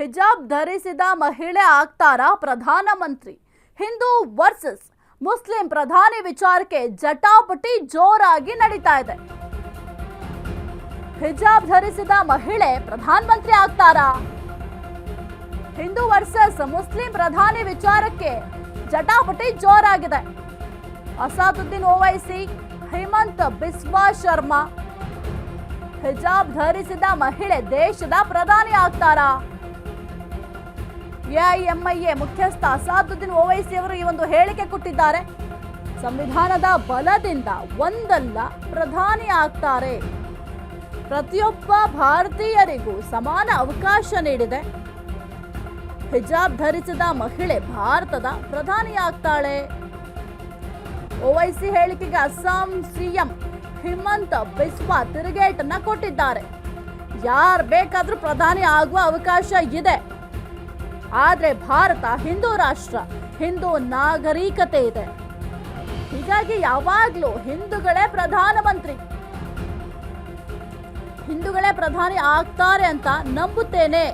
ಹಿಜಾಬ್ ಧರಿಸಿದ ಮಹಿಳೆ ಆಗ್ತಾರಾ ಪ್ರಧಾನಮಂತ್ರಿ? ಹಿಂದೂ ವರ್ಸಸ್ ಮುಸ್ಲಿಂ ಪ್ರಧಾನಿ ವಿಚಾರಕ್ಕೆ ಜಟಾಪಟಿ ಜೋರಾಗಿ ನಡೀತಾ ಇದೆ. ಹಿಜಾಬ್ ಧರಿಸಿದ ಮಹಿಳೆ ಪ್ರಧಾನಮಂತ್ರಿ ಆಗ್ತಾರಾ? ಹಿಂದೂ ವರ್ಸಸ್ ಮುಸ್ಲಿಂ ಪ್ರಧಾನಿ ವಿಚಾರಕ್ಕೆ ಜಟಾಪಟಿ ಜೋರಾಗಿದೆ. ಅಸಾದುದ್ದೀನ್ ಓವೈಸಿ, ಹೇಮಂತ್ ಬಿಸ್ವಾ ಶರ್ಮಾ, ಹಿಜಾಬ್ ಧರಿಸಿದ ಮಹಿಳೆ ದೇಶದ ಪ್ರಧಾನಿ ಆಗ್ತಾರಾ? ಎಐಎಂಐಎ ಮುಖ್ಯಸ್ಥ ಅಸಾದುದ್ದೀನ್ ಓವೈಸಿ ಅವರು ಈ ಒಂದು ಹೇಳಿಕೆ ಕೊಟ್ಟಿದ್ದಾರೆ. ಸಂವಿಧಾನದ ಬಲದಿಂದ ಒಂದಲ್ಲ ಪ್ರಧಾನಿ ಆಗ್ತಾರೆ. ಪ್ರತಿಯೊಬ್ಬ ಭಾರತೀಯರಿಗೂ ಸಮಾನ ಅವಕಾಶ ನೀಡಿದೆ. ಹಿಜಾಬ್ ಧರಿಸಿದ ಮಹಿಳೆ ಭಾರತದ ಪ್ರಧಾನಿ ಆಗ್ತಾಳೆ. ಓವೈಸಿ ಹೇಳಿಕೆಗೆ ಅಸ್ಸಾಂ ಸಿಎಂ ಹೇಮಂತ್ ಬಿಸ್ವಾ ತಿರುಗೇಟನ್ನ ಕೊಟ್ಟಿದ್ದಾರೆ. ಯಾರು ಬೇಕಾದ್ರೂ ಪ್ರಧಾನಿ ಆಗುವ ಅವಕಾಶ ಇದೆ, ಆದ್ರೆ ಭಾರತ ಹಿಂದೂ ರಾಷ್ಟ್ರ, ಹಿಂದೂ ನಾಗರಿಕತೆ ಇದೆ. ಹೀಗಾಗಿ ಯಾವಾಗ್ಲೂ ಹಿಂದೂಗಳೇ ಪ್ರಧಾನಮಂತ್ರಿ, ಹಿಂದೂಗಳೇ ಪ್ರಧಾನಿ ಆಗ್ತಾರೆ ಅಂತ ನಂಬುತ್ತೇನೆ.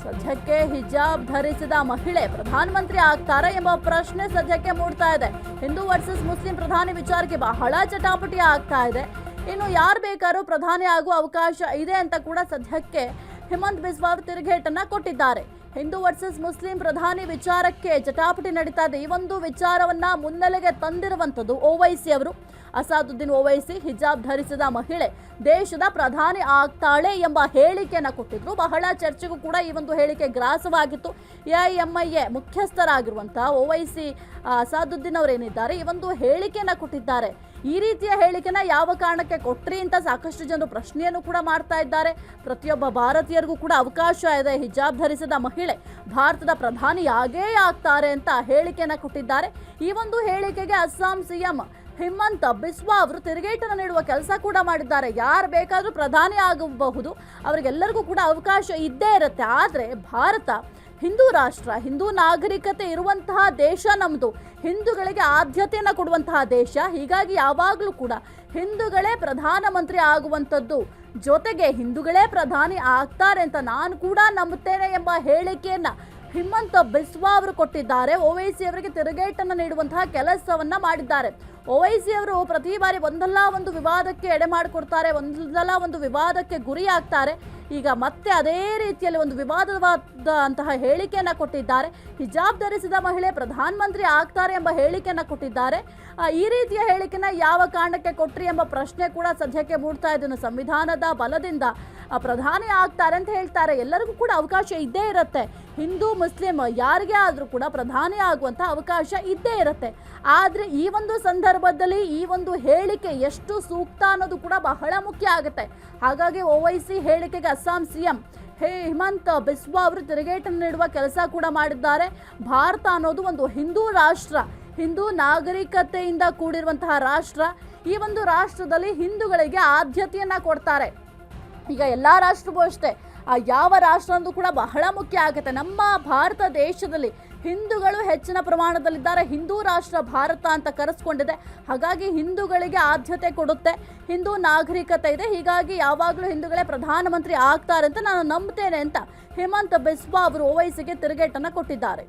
ಸದ್ಯಕ್ಕೆ ಹಿಜಾಬ್ ಧರಿಸಿದ ಮಹಿಳೆ ಪ್ರಧಾನಮಂತ್ರಿ ಆಗ್ತಾರೆ ಎಂಬ ಪ್ರಶ್ನೆ ಸದ್ಯಕ್ಕೆ ಮೂಡ್ತಾ ಇದೆ. ಹಿಂದೂ ವರ್ಸಸ್ ಮುಸ್ಲಿಂ ಪ್ರಧಾನಿ ವಿಚಾರಕ್ಕೆ ಬಹಳ ಚಟಾಪಟಿ ಆಗ್ತಾ ಇದೆ. ಇನ್ನು ಯಾರು ಬೇಕಾದ್ರೂ ಪ್ರಧಾನಿ ಆಗುವ ಅವಕಾಶ ಇದೆ ಅಂತ ಕೂಡ ಸದ್ಯಕ್ಕೆ ಹೇಮಂತ್ ಬಿಸ್ವಾ ಅವರು ತಿರುಗೇಟನ್ನ ಕೊಟ್ಟಿದ್ದಾರೆ. ಹಿಂದೂ ವರ್ಸಸ್ ಮುಸ್ಲಿಂ ಪ್ರಧಾನಿ ವಿಚಾರಕ್ಕೆ ಜಟಾಪಟಿ ನಡೀತಾ ಇದೆ. ಈ ಒಂದು ವಿಚಾರವನ್ನ ಮುನ್ನೆಲೆಗೆ ತಂದಿರುವಂತದ್ದು ಓವೈಸಿ ಅವರು. ಅಸಾದುದ್ದೀನ್ ಓವೈಸಿ ಹಿಜಾಬ್ ಧರಿಸಿದ ಮಹಿಳೆ ದೇಶದ ಪ್ರಧಾನಿ ಆಗ್ತಾಳೆ ಎಂಬ ಹೇಳಿಕೆಯನ್ನ ಕೊಟ್ಟಿದ್ರು. ಬಹಳ ಚರ್ಚೆಗೂ ಕೂಡ ಈ ಒಂದು ಹೇಳಿಕೆ ಗ್ರಾಸವಾಗಿತ್ತು. ಎಐಎಂಐಎ ಮುಖ್ಯಸ್ಥರಾಗಿರುವಂತಹ ಓವೈಸಿ ಅಸಾದುದ್ದೀನ್ ಅವರೇನಿದ್ದಾರೆ ಈ ಒಂದು ಹೇಳಿಕೆಯನ್ನ ಕೊಟ್ಟಿದ್ದಾರೆ. ಈ ರೀತಿಯ ಹೇಳಿಕೆನ ಯಾವ ಕಾರಣಕ್ಕೆ ಕೊಟ್ರಿ ಅಂತ ಸಾಕಷ್ಟು ಜನರು ಪ್ರಶ್ನೆಯನ್ನು ಕೂಡ ಮಾಡ್ತಾ ಇದ್ದಾರೆ. ಪ್ರತಿಯೊಬ್ಬ ಭಾರತೀಯರಿಗೂ ಕೂಡ ಅವಕಾಶ ಇದೆ. ಹಿಜಾಬ್ ಧರಿಸಿದ ಮಹಿಳೆ ಭಾರತದ ಪ್ರಧಾನಿ ಆಗೇ ಆಗ್ತಾರೆ ಅಂತ ಹೇಳಿಕೆಯನ್ನ ಕೊಟ್ಟಿದ್ದಾರೆ. ಈ ಒಂದು ಹೇಳಿಕೆಗೆ ಅಸ್ಸಾಂ ಸಿಎಂ ಹೇಮಂತ್ ಬಿಸ್ವಾ ಅವರು ತಿರುಗೇಟನ್ನು ನೀಡುವ ಕೆಲಸ ಕೂಡ ಮಾಡಿದ್ದಾರೆ. ಯಾರು ಬೇಕಾದ್ರೂ ಪ್ರಧಾನಿ ಆಗಬಹುದು, ಅವರಿಗೆಲ್ಲರಿಗೂ ಕೂಡ ಅವಕಾಶ ಇದ್ದೇ ಇರುತ್ತೆ. ಆದರೆ ಭಾರತ ಹಿಂದೂ ರಾಷ್ಟ್ರ, ಹಿಂದೂ ನಾಗರಿಕತೆ ಇರುವಂತಹ ದೇಶ ನಮ್ಮದು, ಹಿಂದೂಗಳಿಗೆ ಆದ್ಯತೆಯನ್ನು ಕೊಡುವಂತಹ ದೇಶ. ಹೀಗಾಗಿ ಯಾವಾಗಲೂ ಕೂಡ ಹಿಂದೂಗಳೇ ಪ್ರಧಾನಮಂತ್ರಿ ಆಗುವಂಥದ್ದು, ಜೊತೆಗೆ ಹಿಂದೂಗಳೇ ಪ್ರಧಾನಿ ಆಗ್ತಾರೆ ಅಂತ ನಾನು ಕೂಡ ನಂಬುತ್ತೇನೆ ಎಂಬ ಹೇಳಿಕೆಯನ್ನ ಹೇಮಂತ್ ಬಿಸ್ವಾ ಅವರು ಕೊಟ್ಟಿದ್ದಾರೆ. ಓವೈಸಿ ಅವರಿಗೆ ತಿರುಗೇಟನ್ನು ನೀಡುವಂತಹ ಕೆಲಸವನ್ನ ಮಾಡಿದ್ದಾರೆ. ಓವೈಸಿ ಅವರು ಪ್ರತಿ ಬಾರಿ ಒಂದಲ್ಲ ಒಂದು ವಿವಾದಕ್ಕೆ ಎಡೆ ಮಾಡಿಕೊಡ್ತಾರೆ, ಒಂದಲ್ಲ ಒಂದು ವಿವಾದಕ್ಕೆ ಗುರಿ ಆಗ್ತಾರೆ. ಈಗ ಮತ್ತೆ ಅದೇ ರೀತಿಯಲ್ಲಿ ಒಂದು ವಿವಾದವಾದಂತಹ ಹೇಳಿಕೆಯನ್ನ ಕೊಟ್ಟಿದ್ದಾರೆ. ಹಿಜಾಬ್ ಧರಿಸಿದ ಮಹಿಳೆ ಪ್ರಧಾನಮಂತ್ರಿ ಆಗ್ತಾರೆ ಎಂಬ ಹೇಳಿಕೆಯನ್ನ ಕೊಟ್ಟಿದ್ದಾರೆ. ಈ ರೀತಿಯ ಹೇಳಿಕೆನ ಯಾವ ಕಾರಣಕ್ಕೆ ಕೊಟ್ರಿ ಎಂಬ ಪ್ರಶ್ನೆ ಕೂಡ ಸದ್ಯಕ್ಕೆ ಮೂಡ್ತಾ ಇದೆ. ಸಂವಿಧಾನದ ಬಲದಿಂದ ಪ್ರಧಾನಿ ಆಗ್ತಾರೆ ಅಂತ ಹೇಳ್ತಾರೆ. ಎಲ್ಲರಿಗೂ ಕೂಡ ಅವಕಾಶ ಇದ್ದೇ ಇರುತ್ತೆ. ಹಿಂದೂ ಮುಸ್ಲಿಂ ಯಾರಿಗೇ ಆದರೂ ಕೂಡ ಪ್ರಧಾನಿ ಆಗುವಂಥ ಅವಕಾಶ ಇದ್ದೇ ಇರುತ್ತೆ. ಆದರೆ ಈ ಒಂದು ಸಂದರ್ಭದಲ್ಲಿ ಈ ಒಂದು ಹೇಳಿಕೆ ಎಷ್ಟು ಸೂಕ್ತ ಅನ್ನೋದು ಕೂಡ ಬಹಳ ಮುಖ್ಯ ಆಗುತ್ತೆ. ಹಾಗಾಗಿ ಓವೈಸಿ ಹೇಳಿಕೆಗೆ ಅಸ್ಸಾಂ ಸಿಎಂ ಹೇಮಂತ್ ಬಿಸ್ವಾ ಅವರು ತಿರುಗೇಟನ್ನು ನೀಡುವ ಕೆಲಸ ಕೂಡ ಮಾಡಿದ್ದಾರೆ. ಭಾರತ ಅನ್ನೋದು ಒಂದು ಹಿಂದೂ ರಾಷ್ಟ್ರ, ಹಿಂದೂ ನಾಗರಿಕತೆಯಿಂದ ಕೂಡಿರುವಂತಹ ರಾಷ್ಟ್ರ. ಈ ಒಂದು ರಾಷ್ಟ್ರದಲ್ಲಿ ಹಿಂದೂಗಳಿಗೆ ಆದ್ಯತೆಯನ್ನ ಕೊಡ್ತಾರೆ. ಈಗ ಎಲ್ಲ ರಾಷ್ಟ್ರವೂ ಅಷ್ಟೇ, ಯಾವ ರಾಷ್ಟ್ರ ಅಂದು ಕೂಡ ಬಹಳ ಮುಖ್ಯ ಆಗುತ್ತೆ. ನಮ್ಮ ಭಾರತ ದೇಶದಲ್ಲಿ ಹಿಂದೂಗಳು ಹೆಚ್ಚಿನ ಪ್ರಮಾಣದಲ್ಲಿದ್ದಾರೆ. ಹಿಂದೂ ರಾಷ್ಟ್ರ ಭಾರತ ಅಂತ ಕರೆಸ್ಕೊಂಡಿದೆ. ಹಾಗಾಗಿ ಹಿಂದೂಗಳಿಗೆ ಆದ್ಯತೆ ಕೊಡುತ್ತೆ, ಹಿಂದೂ ನಾಗರಿಕತೆ ಇದೆ. ಹೀಗಾಗಿ ಯಾವಾಗಲೂ ಹಿಂದೂಗಳೇ ಪ್ರಧಾನಮಂತ್ರಿ ಆಗ್ತಾರೆ ಅಂತ ನಾನು ನಂಬ್ತೇನೆ ಅಂತ ಹೇಮಂತ್ ಬಿಸ್ವಾ ಅವರು ಓವೈಸಿಗೆ ತಿರುಗೇಟನ್ನು ಕೊಟ್ಟಿದ್ದಾರೆ.